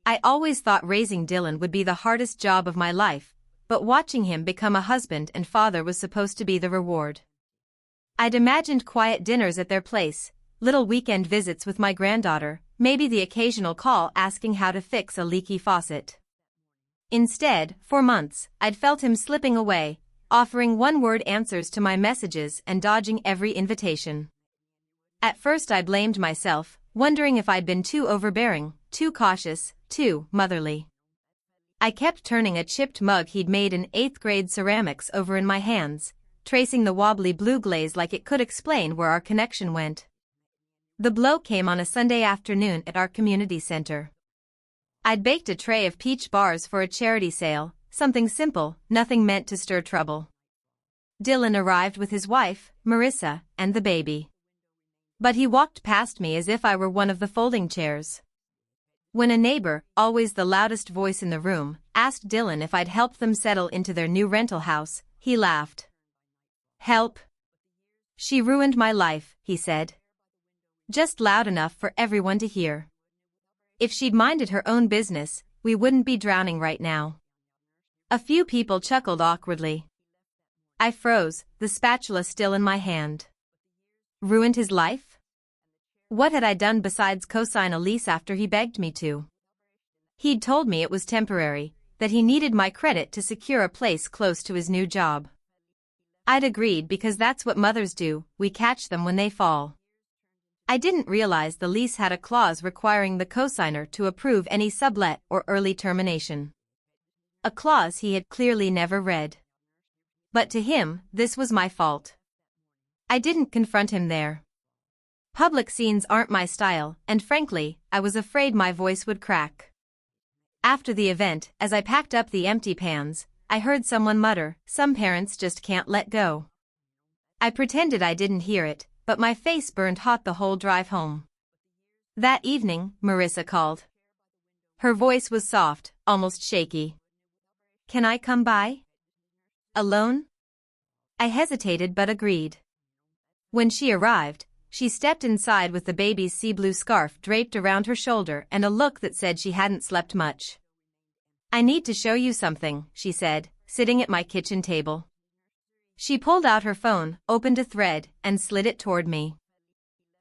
I always thought raising Dylan would be the hardest job of my life, but watching him become a husband and father was supposed to be the reward. I'd imagined quiet dinners at their place, little weekend visits with my granddaughter, maybe the occasional call asking how to fix a leaky faucet. Instead, for months, I'd felt him slipping away, offering one-word answers to my messages and dodging every invitation. At first I blamed myself, wondering if I'd been too overbearing, too cautious, too motherly. I kept turning a chipped mug he'd made in 8th grade ceramics over in my hands, tracing the wobbly blue glaze like it could explain where our connection went. The blow came on a Sunday afternoon at our community center. I'd baked a tray of peach bars for a charity sale, something simple, nothing meant to stir trouble. Dylan arrived with his wife, Marissa, and the baby. But he walked past me as if I were one of the folding chairs. When a neighbor, always the loudest voice in the room, asked Dylan if I'd help them settle into their new rental house, he laughed. "Help? She ruined my life," he said. Just loud enough for everyone to hear. If she'd minded her own business, we wouldn't be drowning right now. A few people chuckled awkwardly. I froze, the spatula still in my hand. Ruined his life? What had I done besides co-sign a lease after he begged me to? He'd told me it was temporary, that he needed my credit to secure a place close to his new job. I'd agreed because that's what mothers do, we catch them when they fall. I didn't realize the lease had a clause requiring the cosigner to approve any sublet or early termination. A clause he had clearly never read. But to him, this was my fault. I didn't confront him there. Public scenes aren't my style, and frankly, I was afraid my voice would crack. After the event, as I packed up the empty pans, I heard someone mutter, "Some parents just can't let go." I pretended I didn't hear it, but my face burned hot the whole drive home. That evening, Marissa called. Her voice was soft, almost shaky. "Can I come by? Alone?" I hesitated but agreed. When she arrived, she stepped inside with the baby's sea blue scarf draped around her shoulder and a look that said she hadn't slept much. "I need to show you something," she said, sitting at my kitchen table. She pulled out her phone, opened a thread, and slid it toward me.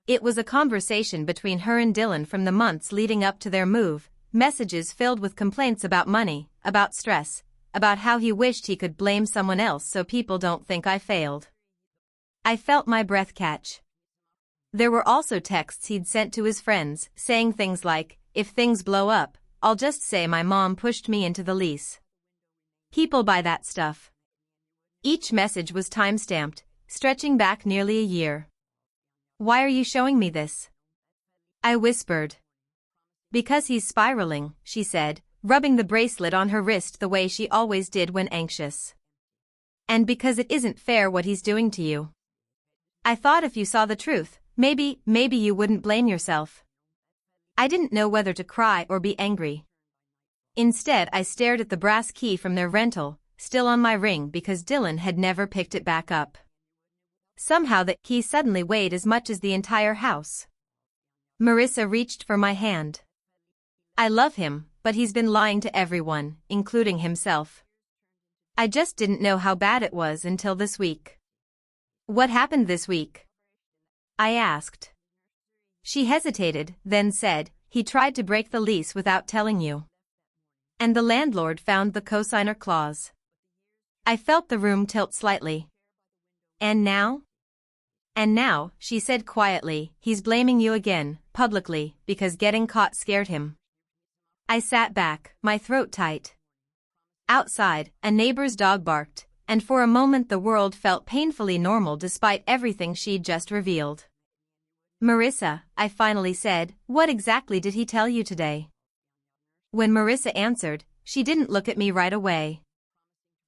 It was a conversation between her and Dylan from the months leading up to their move, messages filled with complaints about money, about stress, about how he wished he could blame someone else so people don't think I failed. I felt my breath catch. There were also texts he'd sent to his friends, saying things like, "If things blow up, I'll just say my mom pushed me into the lease." People buy that stuff. Each message was time-stamped, stretching back nearly a year. "Why are you showing me this?" I whispered. "Because he's spiraling," she said, rubbing the bracelet on her wrist the way she always did when anxious. "And because it isn't fair what he's doing to you. I thought if you saw the truth, maybe you wouldn't blame yourself." I didn't know whether to cry or be angry. Instead, I stared at the brass key from their rental, still on my ring because Dylan had never picked it back up. Somehow that key suddenly weighed as much as the entire house. Marissa reached for my hand. "I love him, but he's been lying to everyone, including himself. I just didn't know how bad it was until this week." "What happened this week?" I asked. She hesitated, then said, "He tried to break the lease without telling you. And the landlord found the cosigner clause." I felt the room tilt slightly. "And now?" "And now," she said quietly, "he's blaming you again, publicly, because getting caught scared him." I sat back, my throat tight. Outside, a neighbor's dog barked, and for a moment the world felt painfully normal despite everything she'd just revealed. "Marissa," I finally said, "what exactly did he tell you today?" When Marissa answered, she didn't look at me right away.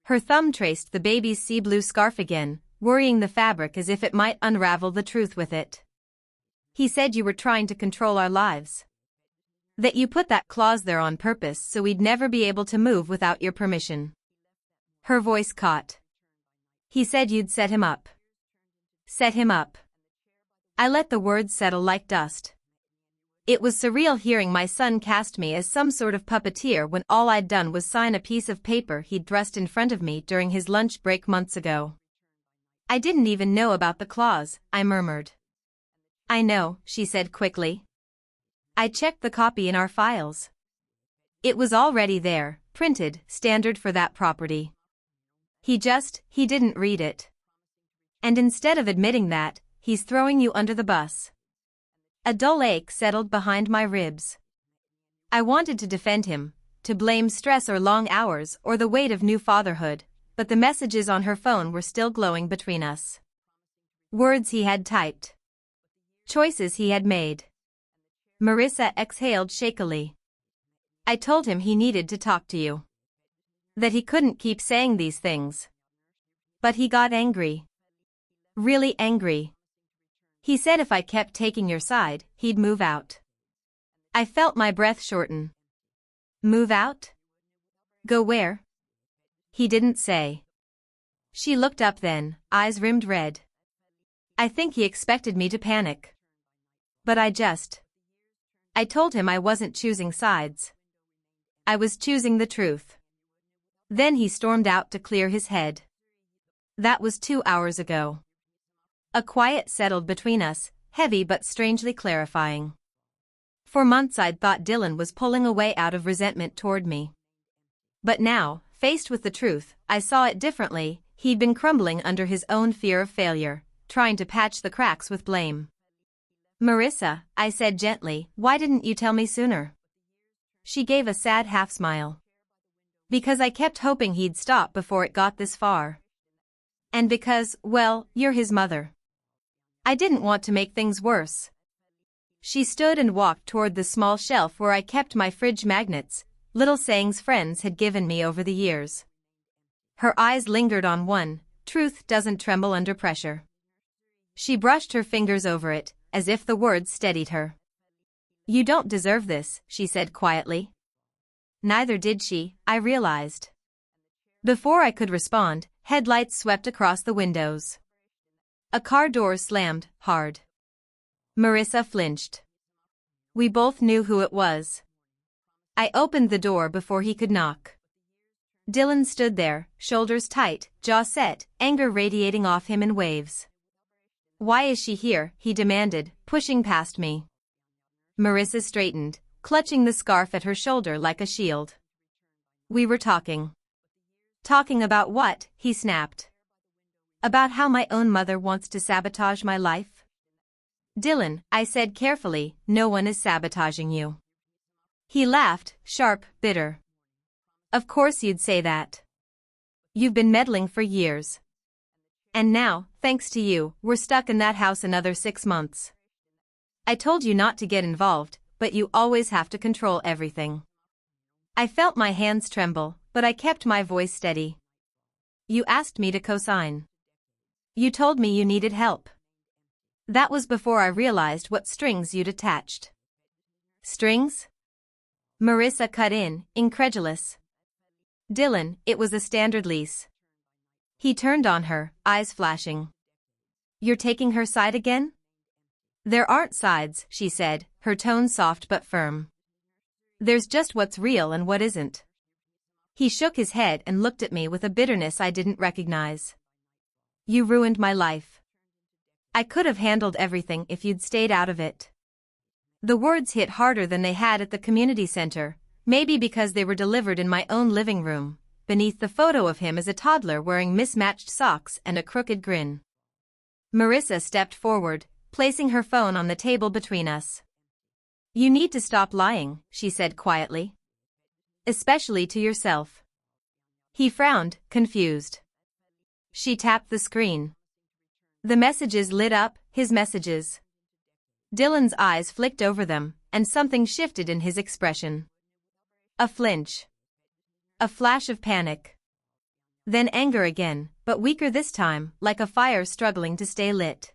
Her thumb traced the baby's sea blue scarf again, worrying the fabric as if it might unravel the truth with it. "He said you were trying to control our lives. That you put that clause there on purpose so we'd never be able to move without your permission." Her voice caught. "He said you'd set him up." "Set him up." I let the words settle like dust. It was surreal hearing my son cast me as some sort of puppeteer when all I'd done was sign a piece of paper he'd thrust in front of me during his lunch break months ago. I didn't even know about the clause, I murmured. I know, she said quickly. I checked the copy in our files. It was already there, printed, standard for that property. He didn't read it. And instead of admitting that, he's throwing you under the bus. A dull ache settled behind my ribs. I wanted to defend him, to blame stress or long hours or the weight of new fatherhood, but the messages on her phone were still glowing between us. Words he had typed. Choices he had made. Marissa exhaled shakily. I told him he needed to talk to you. That he couldn't keep saying these things. But he got angry. Really angry. He said if I kept taking your side, he'd move out. I felt my breath shorten. Move out? Go where? He didn't say. She looked up then, eyes rimmed red. I think he expected me to panic. But I told him I wasn't choosing sides. I was choosing the truth. Then he stormed out to clear his head. That was 2 hours ago. A quiet settled between us, heavy but strangely clarifying. For months I'd thought Dylan was pulling away out of resentment toward me. But now, faced with the truth, I saw it differently. He'd been crumbling under his own fear of failure, trying to patch the cracks with blame. Marissa, I said gently, why didn't you tell me sooner? She gave a sad half-smile. Because I kept hoping he'd stop before it got this far. And because, well, you're his mother. I didn't want to make things worse. She stood and walked toward the small shelf where I kept my fridge magnets, little sayings friends had given me over the years. Her eyes lingered on one, truth doesn't tremble under pressure. She brushed her fingers over it, as if the words steadied her. You don't deserve this, she said quietly. Neither did she, I realized. Before I could respond, headlights swept across the windows. A car door slammed, hard. Marissa flinched. We both knew who it was. I opened the door before he could knock. Dylan stood there, shoulders tight, jaw set, anger radiating off him in waves. Why is she here? He demanded, pushing past me. Marissa straightened, clutching the scarf at her shoulder like a shield. We were talking. Talking about what? He snapped. About how my own mother wants to sabotage my life? Dylan, I said carefully, no one is sabotaging you. He laughed, sharp, bitter. Of course you'd say that. You've been meddling for years. And now, thanks to you, we're stuck in that house another 6 months. I told you not to get involved, but you always have to control everything. I felt my hands tremble, but I kept my voice steady. You asked me to co-sign. You told me you needed help. That was before I realized what strings you'd attached. Strings? Marissa cut in, incredulous. Dylan, it was a standard lease. He turned on her, eyes flashing. You're taking her side again? There aren't sides, she said, her tone soft but firm. There's just what's real and what isn't. He shook his head and looked at me with a bitterness I didn't recognize. You ruined my life. I could have handled everything if you'd stayed out of it. The words hit harder than they had at the community center, maybe because they were delivered in my own living room, beneath the photo of him as a toddler wearing mismatched socks and a crooked grin. Marissa stepped forward, placing her phone on the table between us. You need to stop lying, she said quietly. Especially to yourself. He frowned, confused. She tapped the screen. The messages lit up, his messages. Dylan's eyes flicked over them, and something shifted in his expression. A flinch. A flash of panic. Then anger again, but weaker this time, like a fire struggling to stay lit.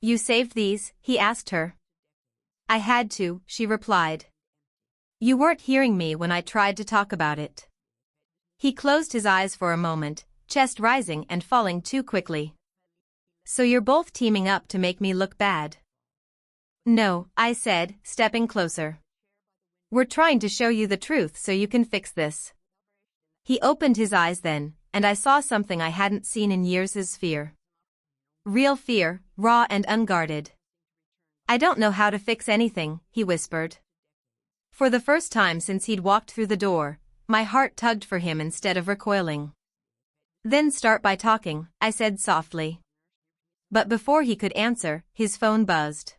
You saved these? He asked her. I had to, she replied. You weren't hearing me when I tried to talk about it. He closed his eyes for a moment, chest rising and falling too quickly. So you're both teaming up to make me look bad. No, I said, stepping closer. We're trying to show you the truth so you can fix this. He opened his eyes then, and I saw something I hadn't seen in years: his fear. Real fear, raw and unguarded. I don't know how to fix anything, he whispered. For the first time since he'd walked through the door, my heart tugged for him instead of recoiling. Then start by talking, I said softly. But before he could answer, his phone buzzed.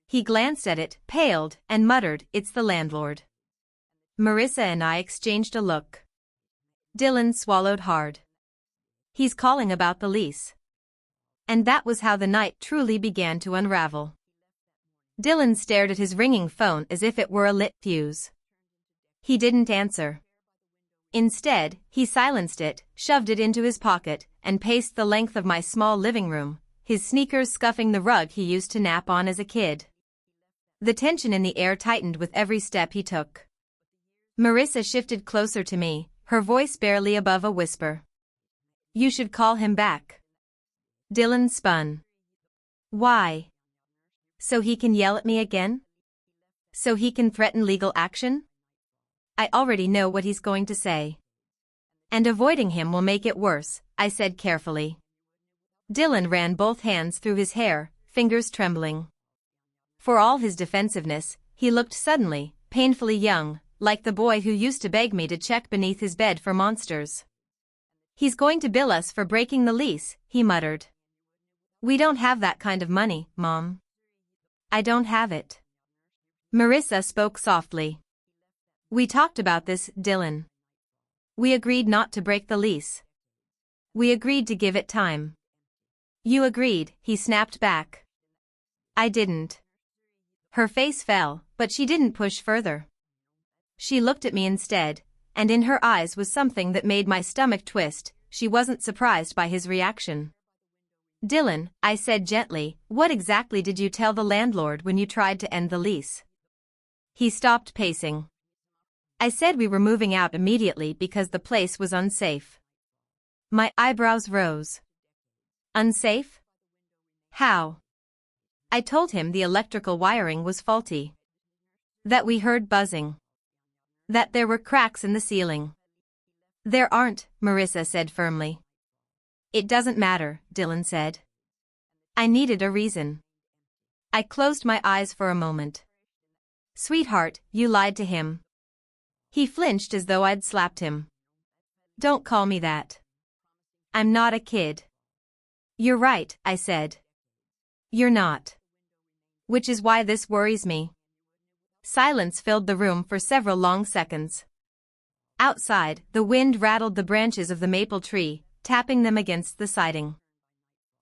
He glanced at it, paled, and muttered, "It's the landlord." Marissa and I exchanged a look. Dylan swallowed hard. He's calling about the lease. And that was how the night truly began to unravel. Dylan stared at his ringing phone as if it were a lit fuse. He didn't answer. Instead, he silenced it, shoved it into his pocket, and paced the length of my small living room, his sneakers scuffing the rug he used to nap on as a kid. The tension in the air tightened with every step he took. Marissa shifted closer to me, her voice barely above a whisper. "You should call him back." Dylan spun. "Why? So he can yell at me again? So he can threaten legal action? I already know what he's going to say. And avoiding him will make it worse," I said carefully. Dylan ran both hands through his hair, fingers trembling. For all his defensiveness, he looked suddenly, painfully young, like the boy who used to beg me to check beneath his bed for monsters. "He's going to bill us for breaking the lease," he muttered. "We don't have that kind of money, Mom." "I don't have it." Marissa spoke softly. "We talked about this, Dylan. We agreed not to break the lease. We agreed to give it time." "You agreed," he snapped back. "I didn't." Her face fell, but she didn't push further. She looked at me instead, and in her eyes was something that made my stomach twist. She wasn't surprised by his reaction. "Dylan," I said gently, "what exactly did you tell the landlord when you tried to end the lease?" He stopped pacing. "I said we were moving out immediately because the place was unsafe." My eyebrows rose. "Unsafe? How?" I told him the electrical wiring was faulty. That we heard buzzing. That there were cracks in the ceiling. "There aren't," Marissa said firmly. "It doesn't matter," Dylan said. I needed a reason. I closed my eyes for a moment. "Sweetheart, you lied to him." He flinched as though I'd slapped him. "Don't call me that. I'm not a kid." "You're right," I said. "You're not. Which is why this worries me." Silence filled the room for several long seconds. Outside, the wind rattled the branches of the maple tree, tapping them against the siding.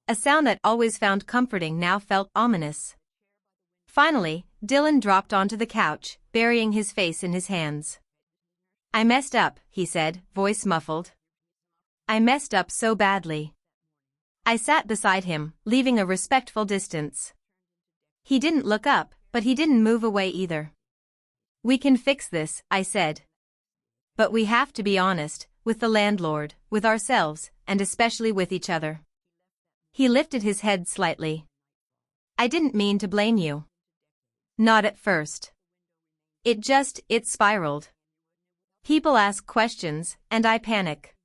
A sound that always found comforting now felt ominous. Finally, Dylan dropped onto the couch, burying his face in his hands. "I messed up," he said, voice muffled. "I messed up so badly." I sat beside him, leaving a respectful distance. He didn't look up, but he didn't move away either. "We can fix this," I said. "But we have to be honest, with the landlord, with ourselves, and especially with each other." He lifted his head slightly. "I didn't mean to blame you. Not at first. It spiraled. People ask questions, and I panic.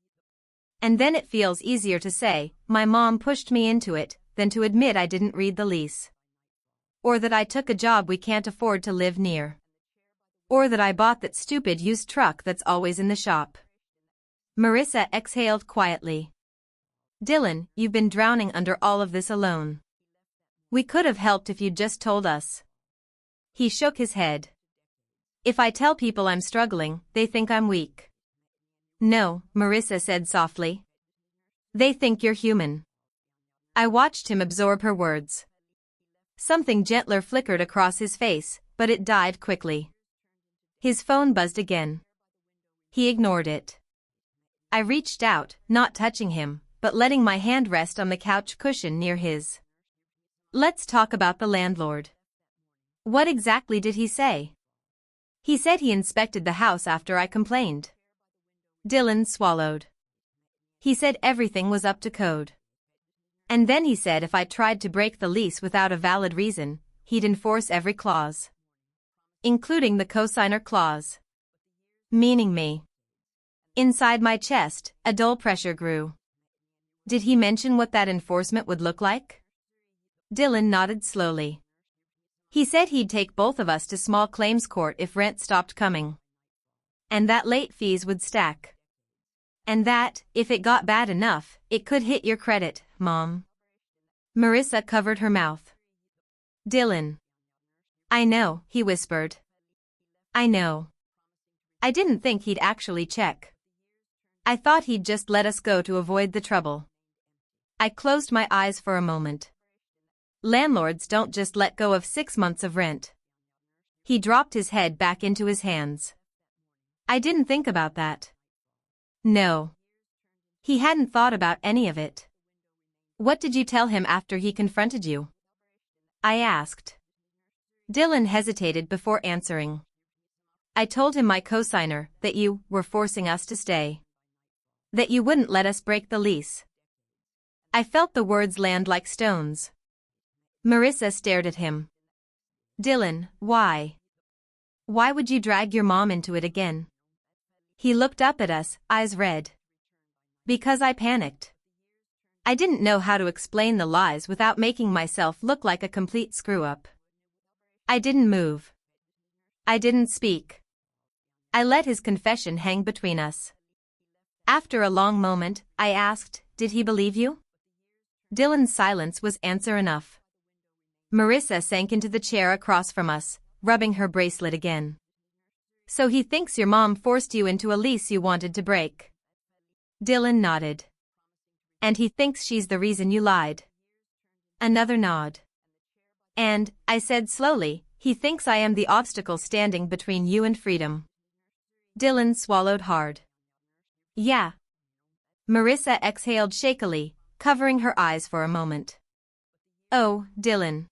And then it feels easier to say, my mom pushed me into it, than to admit I didn't read the lease. Or that I took a job we can't afford to live near. Or that I bought that stupid used truck that's always in the shop." Marissa exhaled quietly. "Dylan, you've been drowning under all of this alone. We could have helped if you'd just told us." He shook his head. "If I tell people I'm struggling, they think I'm weak." "No," Marissa said softly. "They think you're human." I watched him absorb her words. Something gentler flickered across his face, but it died quickly. His phone buzzed again. He ignored it. I reached out, not touching him, but letting my hand rest on the couch cushion near his. "Let's talk about the landlord. What exactly did he say?" "He said he inspected the house after I complained." Dylan swallowed. "He said everything was up to code. And then he said if I tried to break the lease without a valid reason, he'd enforce every clause, including the cosigner clause. Meaning me. Inside my chest, a dull pressure grew. Did he mention what that enforcement would look like? Dylan nodded slowly. He said he'd take both of us to small claims court if rent stopped coming. And that late fees would stack. And that, if it got bad enough, it could hit your credit, Mom. Marissa covered her mouth. Dylan. I know, he whispered. I know. I didn't think he'd actually check. I thought he'd just let us go to avoid the trouble. I closed my eyes for a moment. Landlords don't just let go of 6 months of rent. He dropped his head back into his hands. I didn't think about that. No. He hadn't thought about any of it. What did you tell him after he confronted you? I asked. Dylan hesitated before answering. I told him my cosigner, that you were forcing us to stay. That you wouldn't let us break the lease. I felt the words land like stones. Marissa stared at him. Dylan, why? Why would you drag your mom into it again? He looked up at us, eyes red. Because I panicked. I didn't know how to explain the lies without making myself look like a complete screw-up. I didn't move. I didn't speak. I let his confession hang between us. After a long moment, I asked, did he believe you? Dylan's silence was answer enough. Marissa sank into the chair across from us, rubbing her bracelet again. So he thinks your mom forced you into a lease you wanted to break. Dylan nodded. And he thinks she's the reason you lied. Another nod. And, I said slowly, he thinks I am the obstacle standing between you and freedom. Dylan swallowed hard. Yeah. Marissa exhaled shakily, covering her eyes for a moment. Oh, Dylan.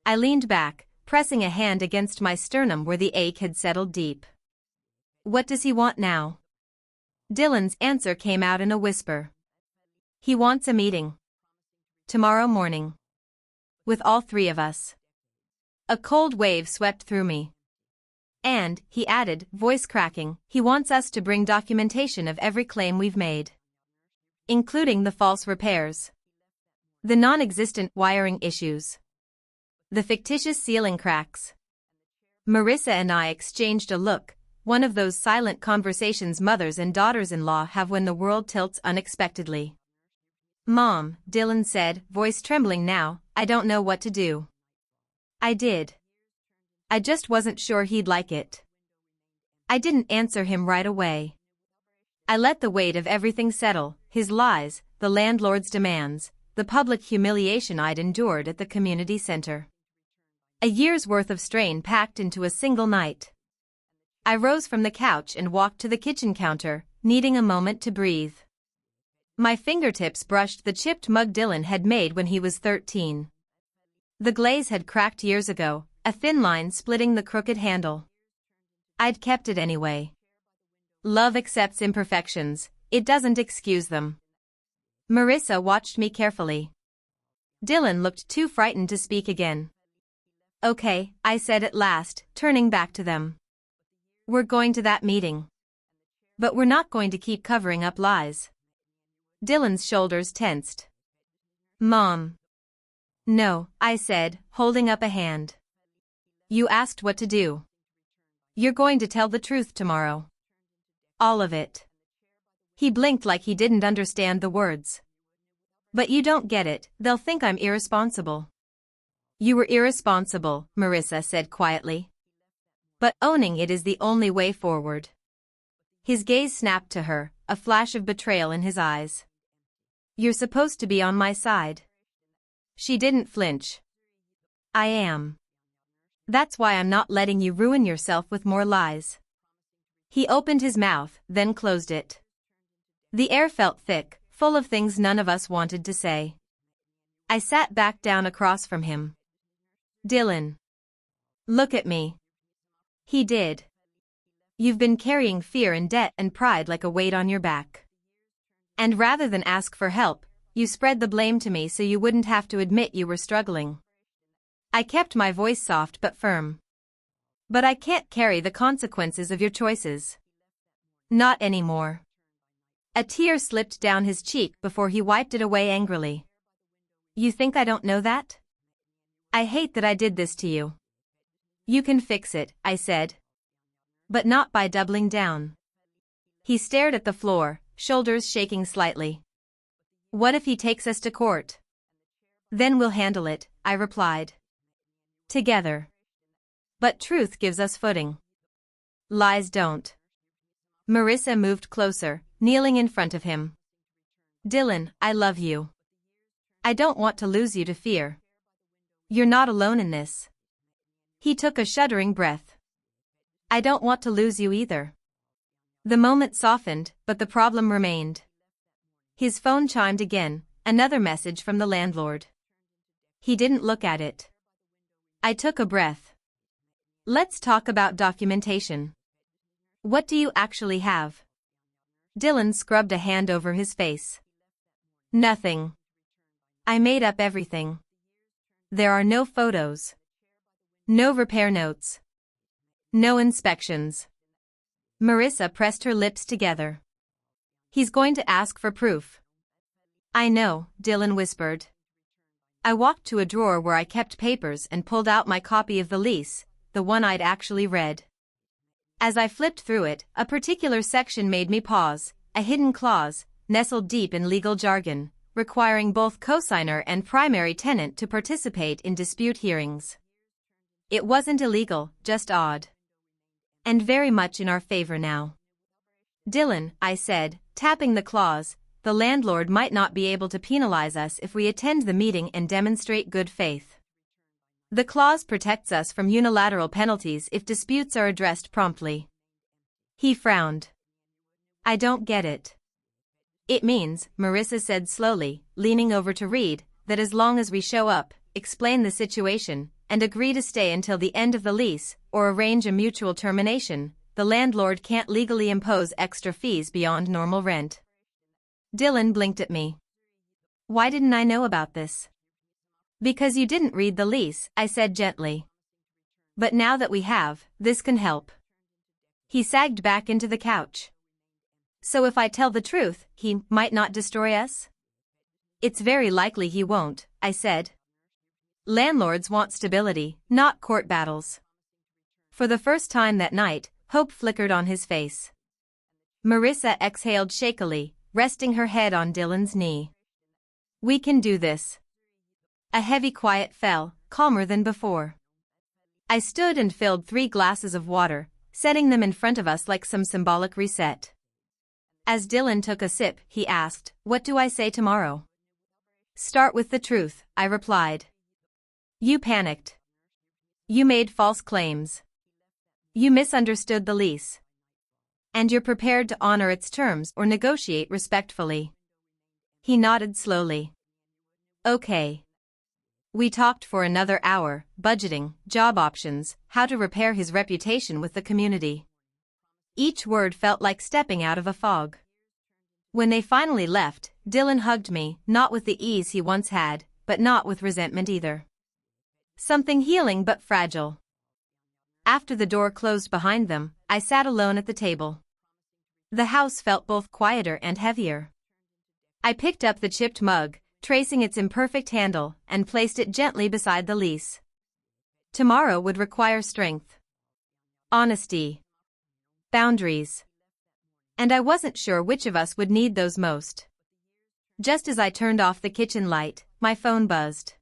I leaned back, pressing a hand against my sternum where the ache had settled deep. What does he want now? Dylan's answer came out in a whisper. He wants a meeting. Tomorrow morning. With all 3 of us. A cold wave swept through me. And, he added, voice cracking, he wants us to bring documentation of every claim we've made. Including the false repairs. The non-existent wiring issues. The fictitious ceiling cracks. Marissa and I exchanged a look, one of those silent conversations mothers and daughters-in-law have when the world tilts unexpectedly. Mom, Dylan said, voice trembling now, I don't know what to do. I did. I just wasn't sure he'd like it. I didn't answer him right away. I let the weight of everything settle, his lies, the landlord's demands, the public humiliation I'd endured at the community center. A year's worth of strain packed into a single night. I rose from the couch and walked to the kitchen counter, needing a moment to breathe. My fingertips brushed the chipped mug Dylan had made when he was 13. The glaze had cracked years ago, a thin line splitting the crooked handle. I'd kept it anyway. Love accepts imperfections, it doesn't excuse them. Marissa watched me carefully. Dylan looked too frightened to speak again. Okay, I said at last, turning back to them. We're going to that meeting. But we're not going to keep covering up lies. Dylan's shoulders tensed. Mom. No, I said, holding up a hand. You asked what to do. You're going to tell the truth tomorrow. All of it. He blinked like he didn't understand the words. But you don't get it, they'll think I'm irresponsible. You were irresponsible, Marissa said quietly. But owning it is the only way forward. His gaze snapped to her, a flash of betrayal in his eyes. You're supposed to be on my side. She didn't flinch. I am. That's why I'm not letting you ruin yourself with more lies. He opened his mouth, then closed it. The air felt thick, full of things none of us wanted to say. I sat back down across from him. Dylan. Look at me. He did. You've been carrying fear and debt and pride like a weight on your back. And rather than ask for help, you spread the blame to me so you wouldn't have to admit you were struggling. I kept my voice soft but firm. But I can't carry the consequences of your choices. Not anymore. A tear slipped down his cheek before he wiped it away angrily. You think I don't know that? I hate that I did this to you. You can fix it, I said. But not by doubling down. He stared at the floor, shoulders shaking slightly. What if he takes us to court? Then we'll handle it, I replied. Together. But truth gives us footing. Lies don't. Marissa moved closer, kneeling in front of him. Dylan, I love you. I don't want to lose you to fear. You're not alone in this. He took a shuddering breath. I don't want to lose you either. The moment softened, but the problem remained. His phone chimed again, another message from the landlord. He didn't look at it. I took a breath. Let's talk about documentation. What do you actually have? Dylan scrubbed a hand over his face. Nothing. I made up everything. There are no photos. No repair notes. No inspections. Marissa pressed her lips together. He's going to ask for proof. I know, Dylan whispered. I walked to a drawer where I kept papers and pulled out my copy of the lease, the one I'd actually read. As I flipped through it, a particular section made me pause, a hidden clause, nestled deep in legal jargon, requiring both cosigner and primary tenant to participate in dispute hearings. It wasn't illegal, just odd. And very much in our favor now. Dylan, I said, tapping the clause, the landlord might not be able to penalize us if we attend the meeting and demonstrate good faith. The clause protects us from unilateral penalties if disputes are addressed promptly. He frowned. I don't get it. It means, Marissa said slowly, leaning over to read, that as long as we show up, explain the situation, and agree to stay until the end of the lease, or arrange a mutual termination, the landlord can't legally impose extra fees beyond normal rent. Dylan blinked at me. Why didn't I know about this? Because you didn't read the lease, I said gently. But now that we have, this can help. He sagged back into the couch. So if I tell the truth, he might not destroy us? It's very likely he won't, I said. Landlords want stability, not court battles. For the first time that night, hope flickered on his face. Marissa exhaled shakily, resting her head on Dylan's knee. We can do this. A heavy quiet fell, calmer than before. I stood and filled 3 glasses of water, setting them in front of us like some symbolic reset. As Dylan took a sip, he asked, What do I say tomorrow? Start with the truth, I replied. You panicked. You made false claims. You misunderstood the lease. And you're prepared to honor its terms or negotiate respectfully. He nodded slowly. Okay. We talked for another hour, budgeting, job options, how to repair his reputation with the community. Each word felt like stepping out of a fog. When they finally left, Dylan hugged me, not with the ease he once had, but not with resentment either. Something healing but fragile. After the door closed behind them, I sat alone at the table. The house felt both quieter and heavier. I picked up the chipped mug, tracing its imperfect handle, and placed it gently beside the lease. Tomorrow would require strength. Honesty. Boundaries. And I wasn't sure which of us would need those most. Just as I turned off the kitchen light, my phone buzzed.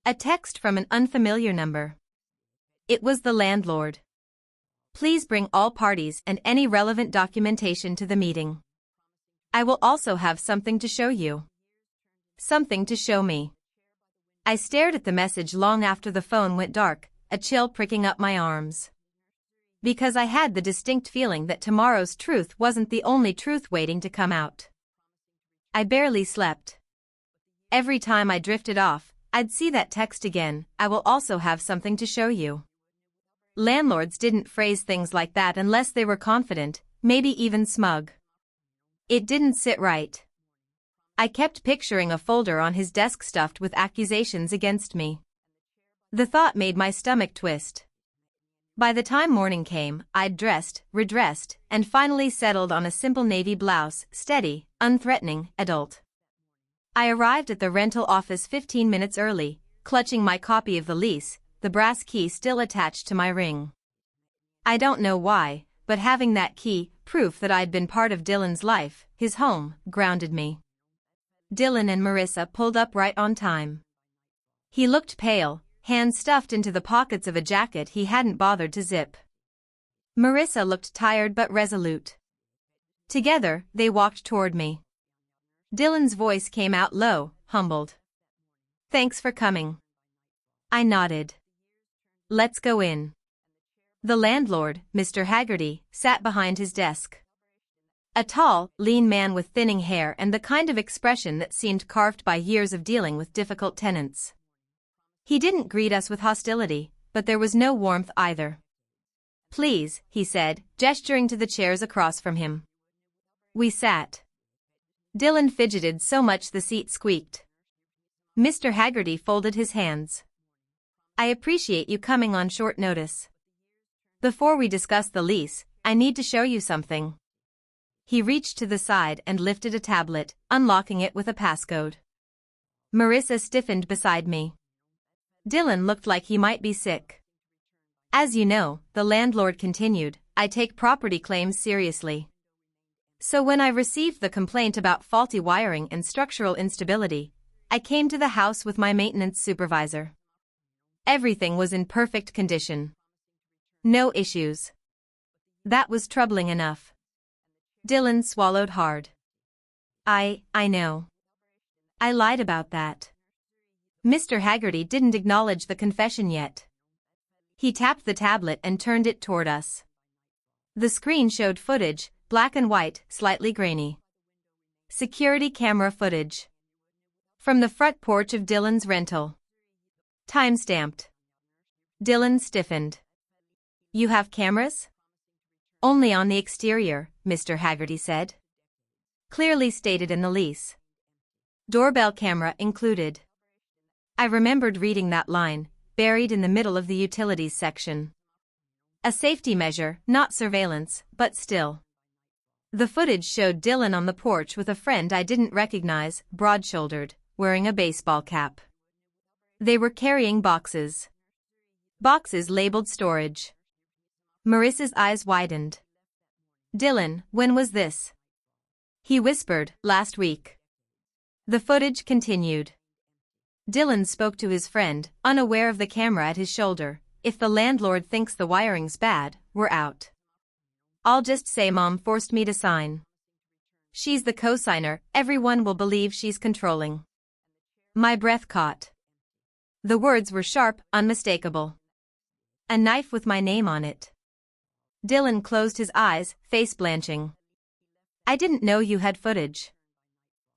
A text from an unfamiliar number. It was the landlord. Please bring all parties and any relevant documentation to the meeting. I will also have something to show you. Something to show me. I stared at the message long after the phone went dark, a chill pricking up my arms. Because I had the distinct feeling that tomorrow's truth wasn't the only truth waiting to come out. I barely slept. Every time I drifted off, I'd see that text again, I will also have something to show you. Landlords didn't phrase things like that unless they were confident, maybe even smug. It didn't sit right. I kept picturing a folder on his desk stuffed with accusations against me. The thought made my stomach twist. By the time morning came, I'd dressed, redressed, and finally settled on a simple navy blouse, steady, unthreatening, adult. I arrived at the rental office 15 minutes early, clutching my copy of the lease, the brass key still attached to my ring. I don't know why, but having that key, proof that I'd been part of Dylan's life, his home, grounded me. Dylan and Marissa pulled up right on time. He looked pale, hands stuffed into the pockets of a jacket he hadn't bothered to zip. Marissa looked tired but resolute. Together, they walked toward me. Dylan's voice came out low, humbled. "Thanks for coming." I nodded. "Let's go in." The landlord, Mr. Haggerty, sat behind his desk. A tall, lean man with thinning hair and the kind of expression that seemed carved by years of dealing with difficult tenants. He didn't greet us with hostility, but there was no warmth either. "Please," he said, gesturing to the chairs across from him. We sat. Dylan fidgeted so much the seat squeaked. Mr. Haggerty folded his hands. "I appreciate you coming on short notice. Before we discuss the lease, I need to show you something." He reached to the side and lifted a tablet, unlocking it with a passcode. Marissa stiffened beside me. Dylan looked like he might be sick. "As you know," the landlord continued, "I take property claims seriously. So when I received the complaint about faulty wiring and structural instability, I came to the house with my maintenance supervisor. Everything was in perfect condition. No issues. That was troubling enough." Dylan swallowed hard. I know. I lied about that." Mr. Haggerty didn't acknowledge the confession yet. He tapped the tablet and turned it toward us. The screen showed footage, black and white, slightly grainy. Security camera footage. From the front porch of Dylan's rental. Time-stamped. Dylan stiffened. "You have cameras?" "Only on the exterior," Mr. Haggerty said. "Clearly stated in the lease. Doorbell camera included." I remembered reading that line, buried in the middle of the utilities section. A safety measure, not surveillance, but still. The footage showed Dylan on the porch with a friend I didn't recognize, broad-shouldered, wearing a baseball cap. They were carrying boxes. Boxes labeled storage. Marissa's eyes widened. "Dylan, when was this?" He whispered, "Last week." The footage continued. Dylan spoke to his friend, unaware of the camera at his shoulder. "If the landlord thinks the wiring's bad, we're out. I'll just say Mom forced me to sign. She's the co-signer, everyone will believe she's controlling." My breath caught. The words were sharp, unmistakable. A knife with my name on it. Dylan closed his eyes, face blanching. "I didn't know you had footage."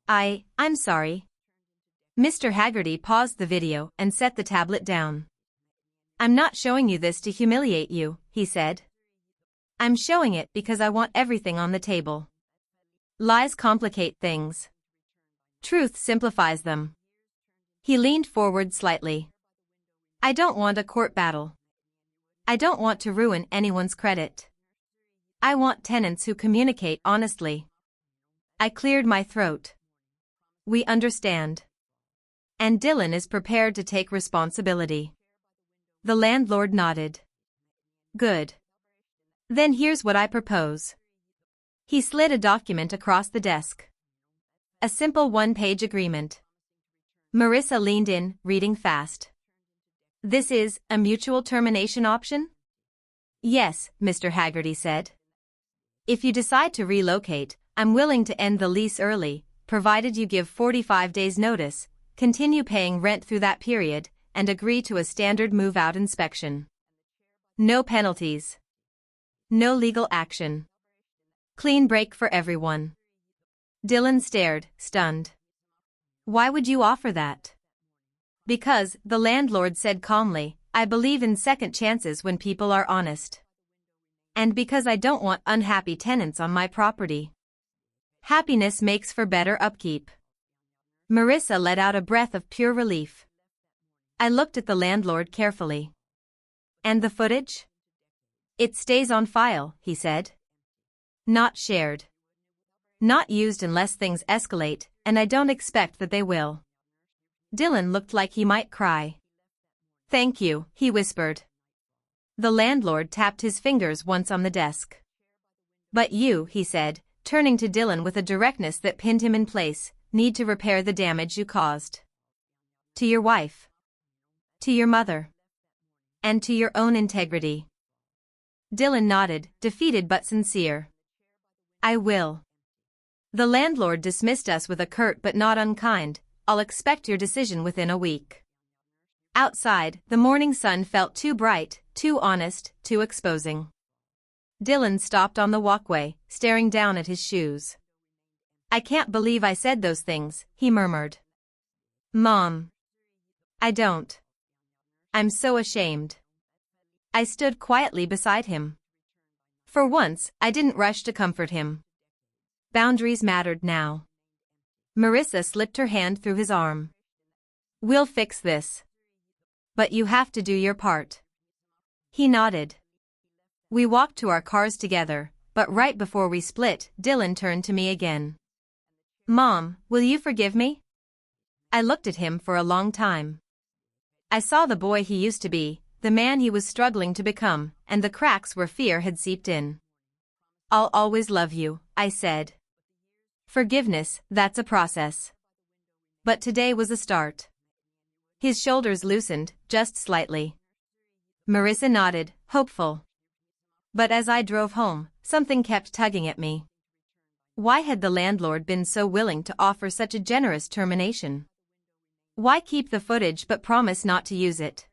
I'm sorry." Mr. Haggerty paused the video and set the tablet down. "I'm not showing you this to humiliate you," he said. "I'm showing it because I want everything on the table. Lies complicate things. Truth simplifies them." He leaned forward slightly. "I don't want a court battle. I don't want to ruin anyone's credit. I want tenants who communicate honestly." I cleared my throat. "We understand. And Dylan is prepared to take responsibility." The landlord nodded. "Good. Then here's what I propose." He slid a document across the desk. A simple one-page agreement. Marissa leaned in, reading fast. "This is a mutual termination option?" "Yes," Mr. Haggerty said. "If you decide to relocate, I'm willing to end the lease early, provided you give 45 days notice, continue paying rent through that period, and agree to a standard move-out inspection. No penalties. No legal action. Clean break for everyone." Dylan stared, stunned. "Why would you offer that?" "Because," the landlord said calmly, "I believe in second chances when people are honest. And because I don't want unhappy tenants on my property. Happiness makes for better upkeep." Marissa let out a breath of pure relief. I looked at the landlord carefully. And the footage? It stays on file, he said. Not shared. Not used unless things escalate, and I don't expect that they will. Dylan looked like he might cry. Thank you, he whispered. The landlord tapped his fingers once on the desk. But you, he said, turning to Dylan with a directness that pinned him in place, need to repair the damage you caused. To your wife. To your mother. And to your own integrity. Dylan nodded, defeated but sincere. I will. The landlord dismissed us with a curt but not unkind, I'll expect your decision within a week. Outside, the morning sun felt too bright, too honest, too exposing. Dylan stopped on the walkway, staring down at his shoes. I can't believe I said those things, he murmured. Mom. I don't. I'm so ashamed. I stood quietly beside him. For once, I didn't rush to comfort him. Boundaries mattered now. Marissa slipped her hand through his arm. We'll fix this. But you have to do your part. He nodded. We walked to our cars together, but right before we split, Dylan turned to me again. Mom, will you forgive me? I looked at him for a long time. I saw the boy he used to be, the man he was struggling to become, and the cracks where fear had seeped in. I'll always love you, I said. Forgiveness, that's a process. But today was a start. His shoulders loosened, just slightly. Marissa nodded, hopeful. But as I drove home, something kept tugging at me. Why had the landlord been so willing to offer such a generous termination? Why keep the footage but promise not to use it?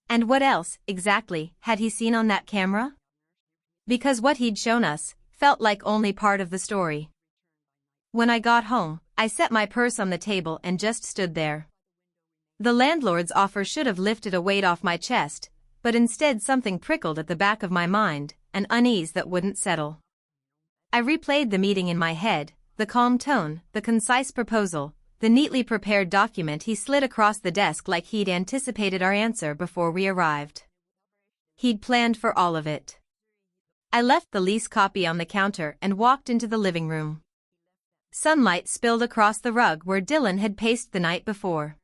And what else, exactly, had he seen on that camera? Because what he'd shown us felt like only part of the story. When I got home, I set my purse on the table and just stood there. The landlord's offer should have lifted a weight off my chest, but instead something prickled at the back of my mind, an unease that wouldn't settle. I replayed the meeting in my head, the calm tone, the concise proposal, the neatly prepared document he slid across the desk like he'd anticipated our answer before we arrived. He'd planned for all of it. I left the lease copy on the counter and walked into the living room. Sunlight spilled across the rug where Dylan had paced the night before.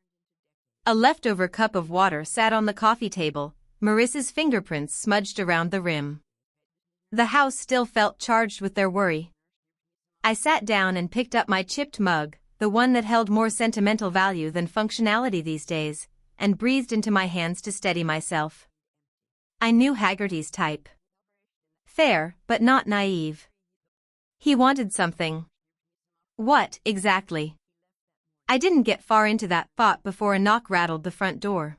A leftover cup of water sat on the coffee table, Marissa's fingerprints smudged around the rim. The house still felt charged with their worry. I sat down and picked up my chipped mug, the one that held more sentimental value than functionality these days, and breathed into my hands to steady myself. I knew Haggerty's type. Fair, but not naive. He wanted something. What, exactly? I didn't get far into that thought before a knock rattled the front door.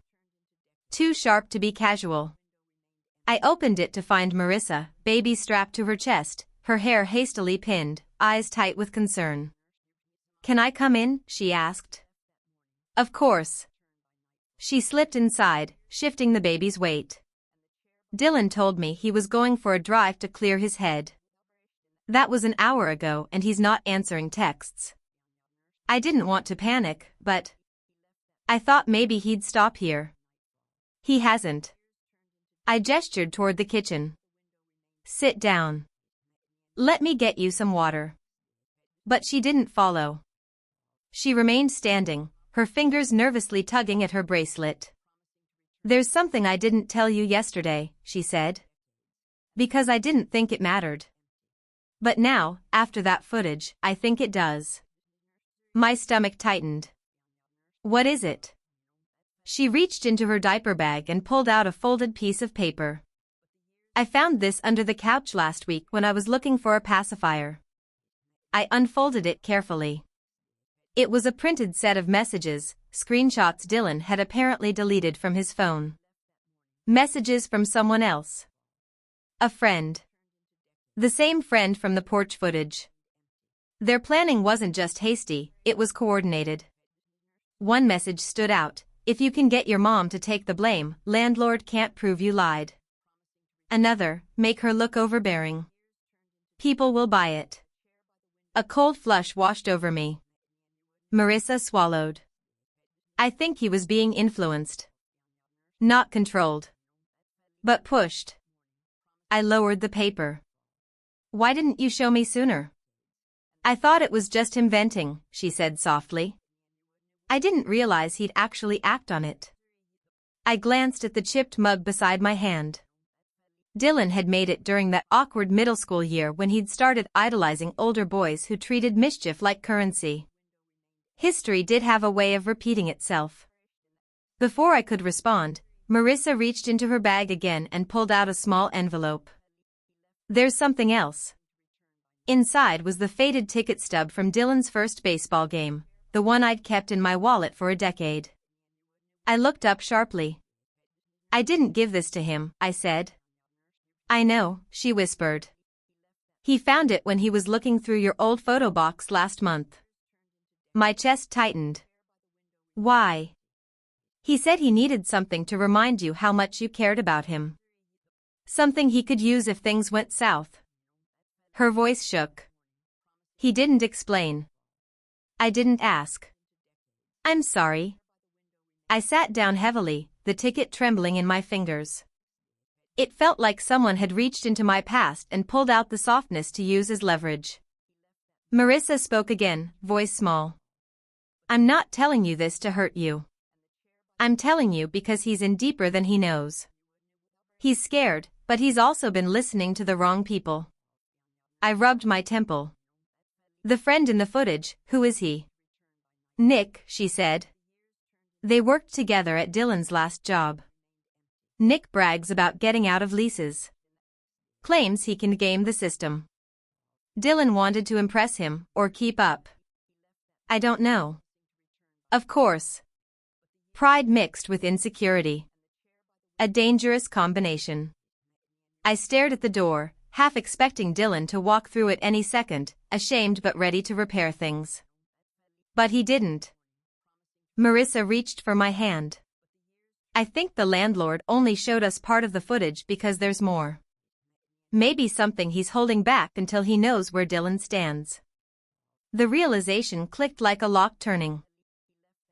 Too sharp to be casual. I opened it to find Marissa, baby strapped to her chest, her hair hastily pinned, eyes tight with concern. Can I come in? She asked. Of course. She slipped inside, shifting the baby's weight. Dylan told me he was going for a drive to clear his head. That was an hour ago and he's not answering texts. I didn't want to panic, but I thought maybe he'd stop here. He hasn't. I gestured toward the kitchen. Sit down. Let me get you some water. But she didn't follow. She remained standing, her fingers nervously tugging at her bracelet. There's something I didn't tell you yesterday, she said. Because I didn't think it mattered. But now, after that footage, I think it does. My stomach tightened. What is it? She reached into her diaper bag and pulled out a folded piece of paper. I found this under the couch last week when I was looking for a pacifier. I unfolded it carefully. It was a printed set of messages, screenshots Dylan had apparently deleted from his phone. Messages from someone else. A friend. The same friend from the porch footage. Their planning wasn't just hasty, it was coordinated. One message stood out: if you can get your mom to take the blame, landlord can't prove you lied. Another: make her look overbearing. People will buy it. A cold flush washed over me. Marissa swallowed. I think he was being influenced. Not controlled. But pushed. I lowered the paper. Why didn't you show me sooner? I thought it was just him venting, she said softly. I didn't realize he'd actually act on it. I glanced at the chipped mug beside my hand. Dylan had made it during that awkward middle school year when he'd started idolizing older boys who treated mischief like currency. History did have a way of repeating itself. Before I could respond, Marissa reached into her bag again and pulled out a small envelope. There's something else. Inside was the faded ticket stub from Dylan's first baseball game, the one I'd kept in my wallet for a decade. I looked up sharply. I didn't give this to him, I said. I know, she whispered. He found it when he was looking through your old photo box last month. My chest tightened. Why? He said he needed something to remind you how much you cared about him. Something he could use if things went south. Her voice shook. He didn't explain. I didn't ask. I'm sorry. I sat down heavily, the ticket trembling in my fingers. It felt like someone had reached into my past and pulled out the softness to use as leverage. Marissa spoke again, voice small. I'm not telling you this to hurt you. I'm telling you because he's in deeper than he knows. He's scared, but he's also been listening to the wrong people. I rubbed my temple. The friend in the footage, who is he? Nick, she said. They worked together at Dylan's last job. Nick brags about getting out of leases. Claims he can game the system. Dylan wanted to impress him, or keep up. I don't know. Of course. Pride mixed with insecurity. A dangerous combination. I stared at the door, half expecting Dylan to walk through it any second, ashamed but ready to repair things. But he didn't. Marissa reached for my hand. I think the landlord only showed us part of the footage because there's more. Maybe something he's holding back until he knows where Dylan stands. The realization clicked like a lock turning.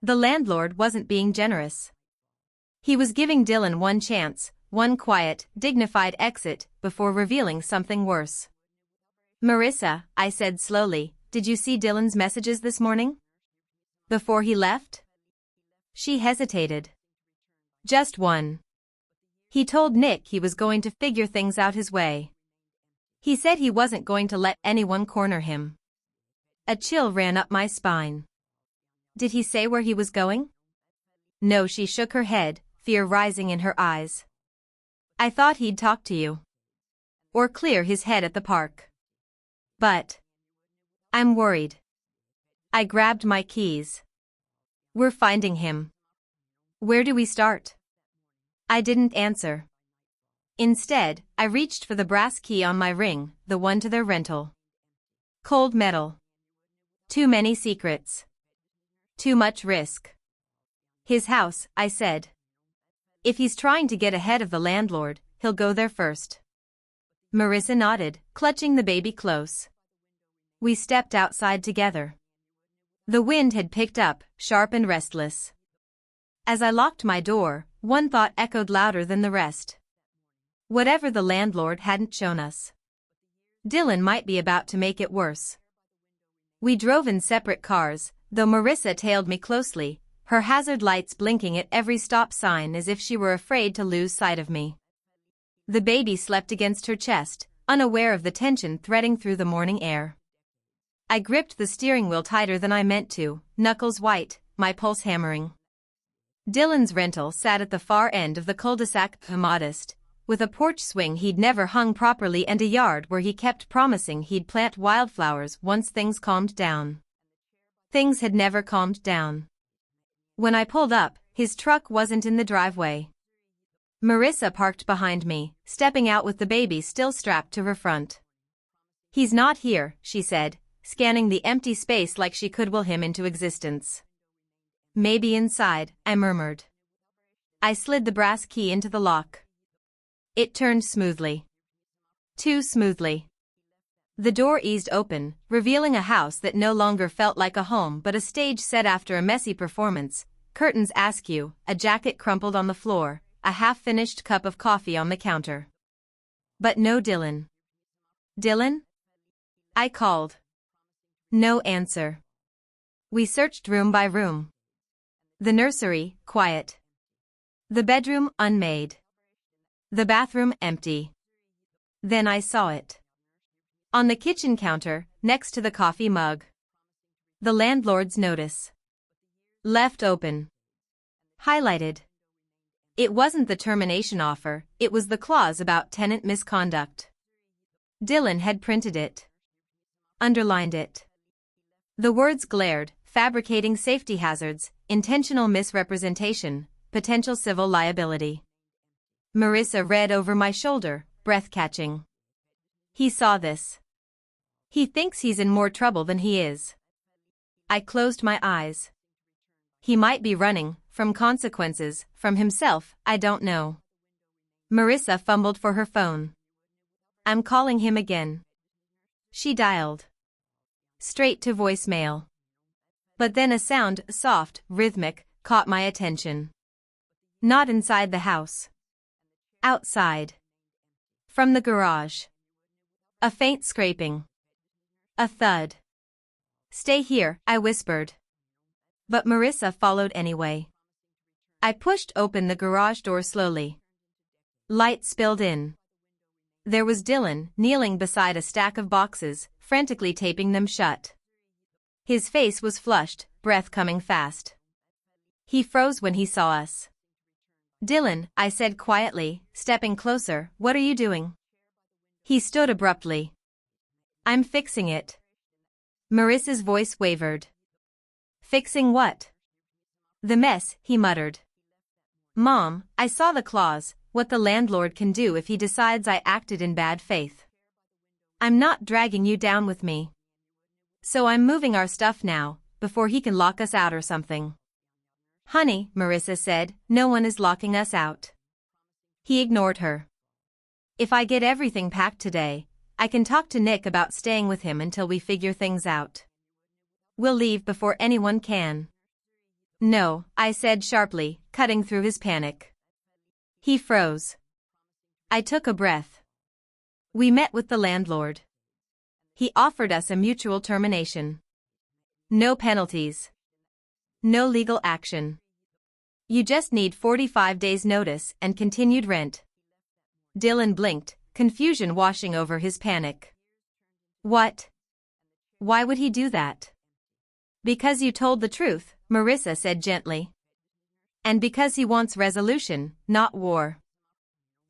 The landlord wasn't being generous. He was giving Dylan one chance, one quiet, dignified exit, before revealing something worse. Marissa, I said slowly, did you see Dylan's messages this morning? Before he left? She hesitated. Just one. He told Nick he was going to figure things out his way. He said he wasn't going to let anyone corner him. A chill ran up my spine. Did he say where he was going? No, she shook her head, fear rising in her eyes. I thought he'd talk to you. Or clear his head at the park. But I'm worried. I grabbed my keys. We're finding him. Where do we start? I didn't answer. Instead, I reached for the brass key on my ring, the one to their rental. Cold metal. Too many secrets. Too much risk. His house, I said. If he's trying to get ahead of the landlord, he'll go there first. Marissa nodded, clutching the baby close. We stepped outside together. The wind had picked up, sharp and restless. As I locked my door, one thought echoed louder than the rest. Whatever the landlord hadn't shown us, Dylan might be about to make it worse. We drove in separate cars, though Marissa tailed me closely, her hazard lights blinking at every stop sign as if she were afraid to lose sight of me. The baby slept against her chest, unaware of the tension threading through the morning air. I gripped the steering wheel tighter than I meant to, knuckles white, my pulse hammering. Dylan's rental sat at the far end of the cul-de-sac, modest, with a porch swing he'd never hung properly and a yard where he kept promising he'd plant wildflowers once things calmed down. Things had never calmed down. When I pulled up, his truck wasn't in the driveway. Marissa parked behind me, stepping out with the baby still strapped to her front. He's not here, she said, scanning the empty space like she could will him into existence. Maybe inside, I murmured. I slid the brass key into the lock. It turned smoothly. Too smoothly. The door eased open, revealing a house that no longer felt like a home but a stage set after a messy performance, curtains askew, a jacket crumpled on the floor, a half-finished cup of coffee on the counter. But no Dylan. Dylan? I called. No answer. We searched room by room. The nursery, quiet. The bedroom, unmade. The bathroom, empty. Then I saw it. On the kitchen counter, next to the coffee mug. The landlord's notice. Left open. Highlighted. It wasn't the termination offer, it was the clause about tenant misconduct. Dylan had printed it. Underlined it. The words glared: fabricating safety hazards, intentional misrepresentation, potential civil liability. Marissa read over my shoulder, breath-catching. He saw this. He thinks he's in more trouble than he is. I closed my eyes. He might be running, from consequences, from himself, I don't know. Marissa fumbled for her phone. I'm calling him again. She dialed. Straight to voicemail. But then a sound, soft, rhythmic, caught my attention. Not inside the house. Outside. From the garage. A faint scraping. A thud. Stay here, I whispered. But Marissa followed anyway. I pushed open the garage door slowly. Light spilled in. There was Dylan, kneeling beside a stack of boxes, frantically taping them shut. His face was flushed, breath coming fast. He froze when he saw us. Dylan, I said quietly, stepping closer, what are you doing? He stood abruptly. I'm fixing it. Marissa's voice wavered. Fixing what? The mess, he muttered. Mom, I saw the clause, what the landlord can do if he decides I acted in bad faith. I'm not dragging you down with me. So I'm moving our stuff now, before he can lock us out or something. Honey, Marissa said, no one is locking us out. He ignored her. If I get everything packed today, I can talk to Nick about staying with him until we figure things out. We'll leave before anyone can. No, I said sharply, cutting through his panic. He froze. I took a breath. We met with the landlord. He offered us a mutual termination. No penalties. No legal action. You just need 45 days notice and continued rent. Dylan blinked, confusion washing over his panic. What? Why would he do that? Because you told the truth, Marissa said gently. And because he wants resolution, not war.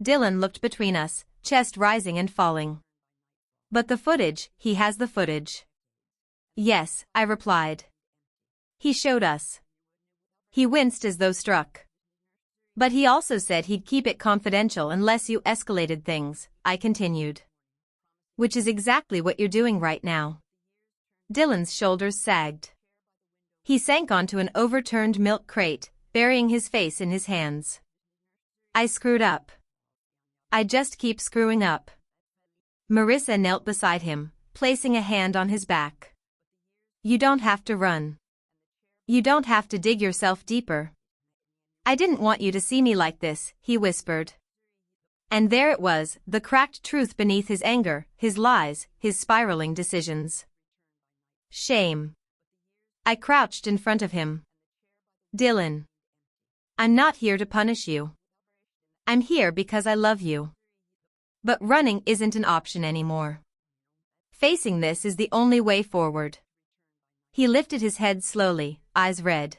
Dylan looked between us, chest rising and falling. But the footage, he has the footage. Yes, I replied. He showed us. He winced as though struck. But he also said he'd keep it confidential unless you escalated things, I continued. Which is exactly what you're doing right now. Dylan's shoulders sagged. He sank onto an overturned milk crate, burying his face in his hands. I screwed up. I just keep screwing up. Marissa knelt beside him, placing a hand on his back. You don't have to run. You don't have to dig yourself deeper. I didn't want you to see me like this, he whispered. And there it was, the cracked truth beneath his anger, his lies, his spiraling decisions. Shame. I crouched in front of him. Dylan. I'm not here to punish you. I'm here because I love you. But running isn't an option anymore. Facing this is the only way forward. He lifted his head slowly, eyes red.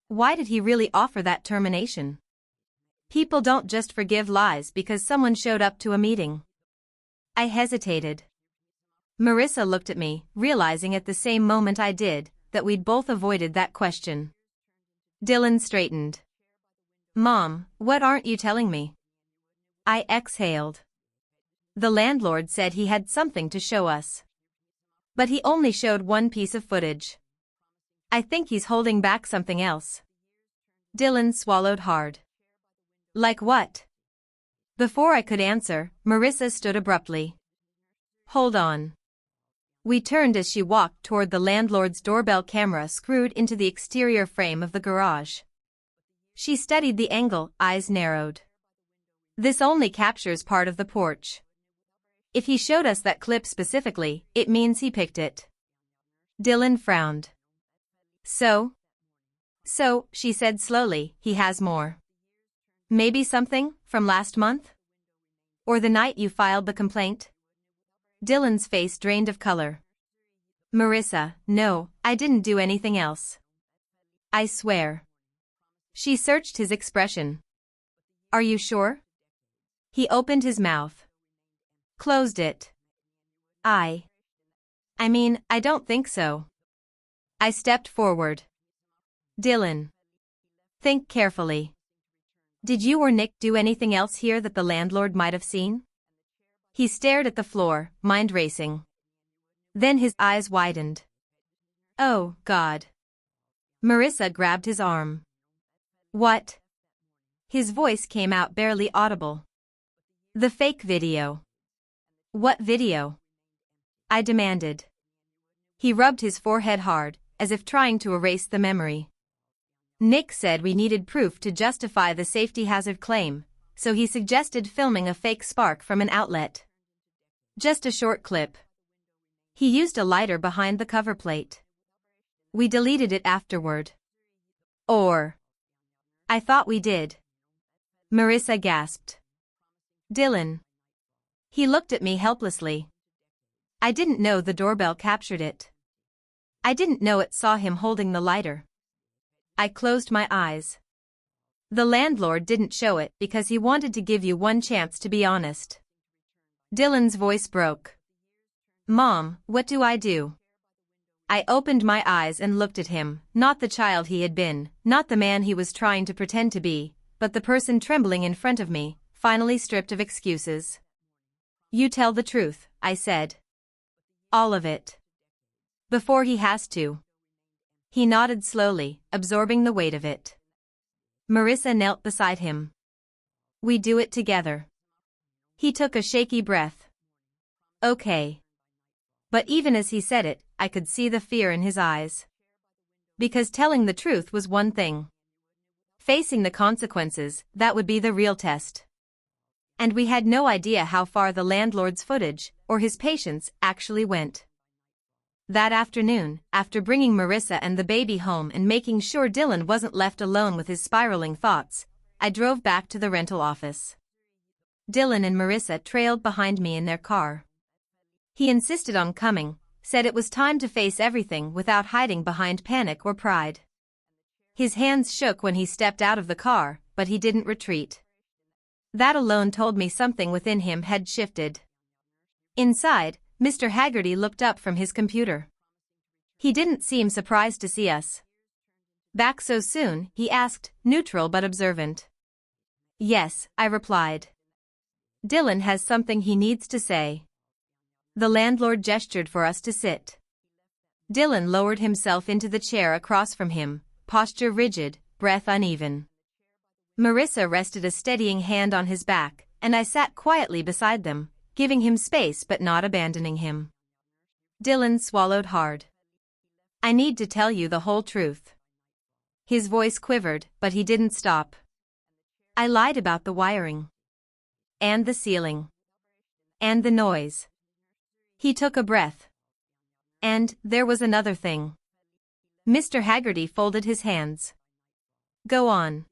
Why did he really offer that termination? People don't just forgive lies because someone showed up to a meeting. I hesitated. Marissa looked at me, realizing at the same moment I did, that we'd both avoided that question. Dylan straightened. Mom, what aren't you telling me? I exhaled. The landlord said he had something to show us. But he only showed one piece of footage. I think he's holding back something else. Dylan swallowed hard. Like what? Before I could answer, Marissa stood abruptly. Hold on. We turned as she walked toward the landlord's doorbell camera screwed into the exterior frame of the garage. She studied the angle, eyes narrowed. This only captures part of the porch. If he showed us that clip specifically, it means he picked it. Dylan frowned. So, she said slowly, he has more. Maybe something from last month? Or the night you filed the complaint? Dylan's face drained of color. Marissa, no, I didn't do anything else. I swear. She searched his expression. Are you sure? He opened his mouth. Closed it. I mean, I don't think so. I stepped forward. Dylan. Think carefully. Did you or Nick do anything else here that the landlord might have seen? He stared at the floor, mind racing. Then his eyes widened. Oh, God. Marissa grabbed his arm. What? His voice came out barely audible. The fake video. What video? I demanded. He rubbed his forehead hard, as if trying to erase the memory. Nick said we needed proof to justify the safety hazard claim, so he suggested filming a fake spark from an outlet. Just a short clip. He used a lighter behind the cover plate. We deleted it afterward. Or. I thought we did. Marissa gasped. Dylan. He looked at me helplessly. I didn't know the doorbell captured it. I didn't know it saw him holding the lighter. I closed my eyes. The landlord didn't show it because he wanted to give you one chance to be honest. Dylan's voice broke. Mom, what do I do? I opened my eyes and looked at him, not the child he had been, not the man he was trying to pretend to be, but the person trembling in front of me, finally stripped of excuses. You tell the truth, I said. All of it. Before he has to. He nodded slowly, absorbing the weight of it. Marissa knelt beside him. We do it together. He took a shaky breath. Okay. But even as he said it, I could see the fear in his eyes. Because telling the truth was one thing. Facing the consequences, that would be the real test. And we had no idea how far the landlord's footage, or his patience, actually went. That afternoon, after bringing Marissa and the baby home and making sure Dylan wasn't left alone with his spiraling thoughts, I drove back to the rental office. Dylan and Marissa trailed behind me in their car. He insisted on coming, said it was time to face everything without hiding behind panic or pride. His hands shook when he stepped out of the car, but he didn't retreat. That alone told me something within him had shifted. Inside, Mr. Haggerty looked up from his computer. He didn't seem surprised to see us. Back so soon, he asked, neutral but observant. Yes, I replied. Dylan has something he needs to say. The landlord gestured for us to sit. Dylan lowered himself into the chair across from him, posture rigid, breath uneven. Marissa rested a steadying hand on his back, and I sat quietly beside them, giving him space but not abandoning him. Dylan swallowed hard. I need to tell you the whole truth. His voice quivered, but he didn't stop. I lied about the wiring. And the ceiling. And the noise. He took a breath. And there was another thing. Mr. Haggerty folded his hands. Go on.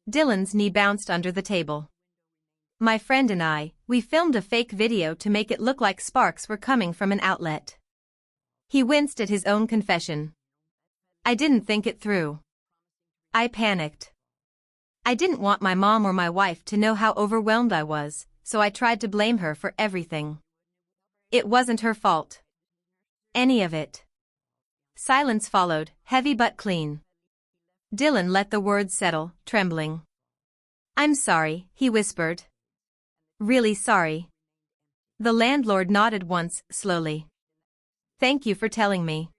Dylan's knee bounced under the table. My friend and I, we filmed a fake video to make it look like sparks were coming from an outlet. He winced at his own confession. I didn't think it through. I panicked. I didn't want my mom or my wife to know how overwhelmed I was, so I tried to blame her for everything. It wasn't her fault. Any of it. Silence followed, heavy but clean. Dylan let the words settle, trembling. I'm sorry, he whispered. Really sorry. The landlord nodded once, slowly. Thank you for telling me.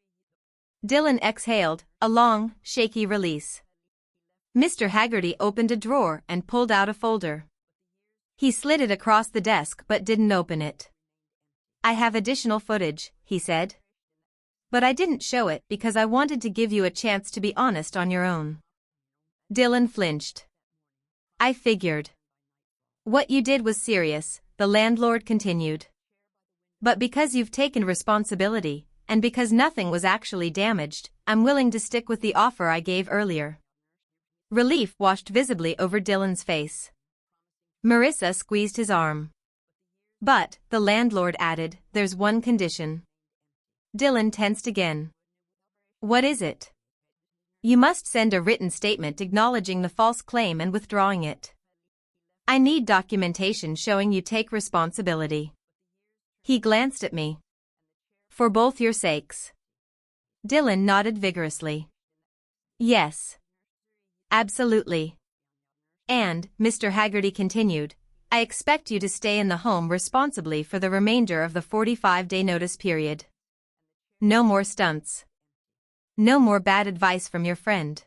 Dylan exhaled, a long, shaky release. Mr. Haggerty opened a drawer and pulled out a folder. He slid it across the desk but didn't open it. I have additional footage, he said. But I didn't show it because I wanted to give you a chance to be honest on your own. Dylan flinched. I figured. What you did was serious, the landlord continued. But because you've taken responsibility, and because nothing was actually damaged, I'm willing to stick with the offer I gave earlier. Relief washed visibly over Dylan's face. Marissa squeezed his arm. But, the landlord added, there's one condition. Dylan tensed again. What is it? You must send a written statement acknowledging the false claim and withdrawing it. I need documentation showing you take responsibility. He glanced at me. For both your sakes. Dylan nodded vigorously. Yes. Absolutely. And, Mr. Haggerty continued, I expect you to stay in the home responsibly for the remainder of the 45-day notice period. No more stunts. No more bad advice from your friend.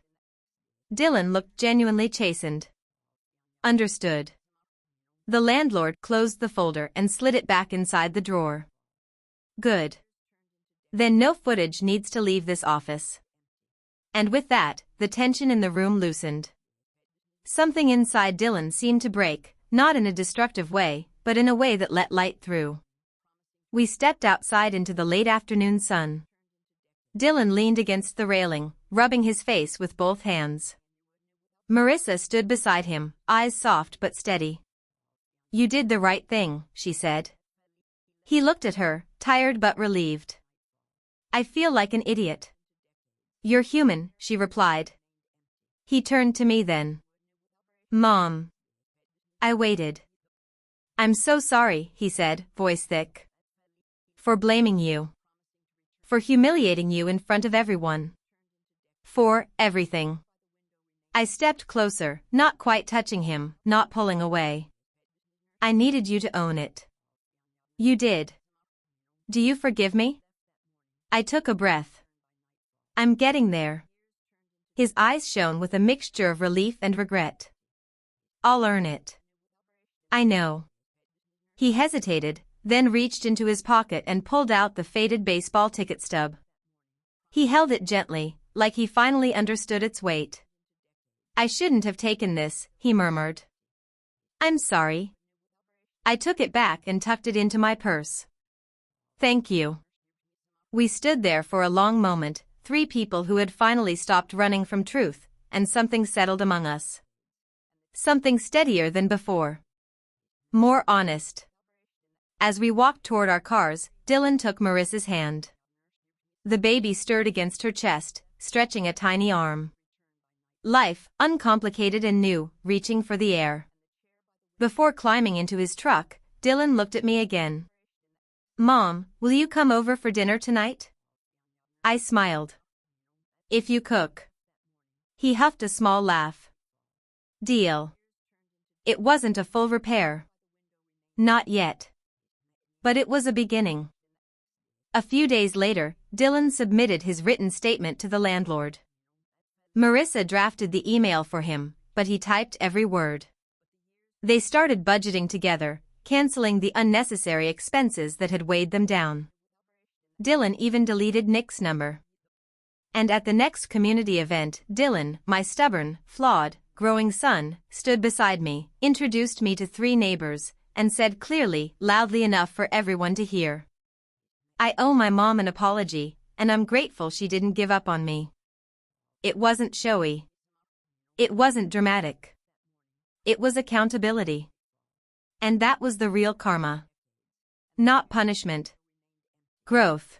Dylan looked genuinely chastened. Understood. The landlord closed the folder and slid it back inside the drawer. Good. Then no footage needs to leave this office. And with that, the tension in the room loosened. Something inside Dylan seemed to break, not in a destructive way, but in a way that let light through. We stepped outside into the late afternoon sun. Dylan leaned against the railing, rubbing his face with both hands. Marissa stood beside him, eyes soft but steady. You did the right thing, she said. He looked at her, tired but relieved. I feel like an idiot. You're human, she replied. He turned to me then. Mom. I waited. I'm so sorry, he said, voice thick. For blaming you. For humiliating you in front of everyone. For everything. I stepped closer, not quite touching him, not pulling away. I needed you to own it. You did. Do you forgive me? I took a breath. I'm getting there. His eyes shone with a mixture of relief and regret. I'll earn it. I know. He hesitated, then reached into his pocket and pulled out the faded baseball ticket stub. He held it gently, like he finally understood its weight. I shouldn't have taken this, he murmured. I'm sorry. I took it back and tucked it into my purse. Thank you. We stood there for a long moment, three people who had finally stopped running from truth, and something settled among us. Something steadier than before. More honest. As we walked toward our cars, Dylan took Marissa's hand. The baby stirred against her chest, stretching a tiny arm. Life, uncomplicated and new, reaching for the air. Before climbing into his truck, Dylan looked at me again. Mom, will you come over for dinner tonight? I smiled. If you cook. He huffed a small laugh. Deal. It wasn't a full repair. Not yet. But it was a beginning. A few days later, Dylan submitted his written statement to the landlord. Marissa drafted the email for him, but he typed every word. They started budgeting together, canceling the unnecessary expenses that had weighed them down. Dylan even deleted Nick's number. And at the next community event, Dylan, my stubborn, flawed, growing son, stood beside me, introduced me to three neighbors, and said clearly, loudly enough for everyone to hear. I owe my mom an apology, and I'm grateful she didn't give up on me. It wasn't showy. It wasn't dramatic. It was accountability. And that was the real karma. Not punishment. Growth.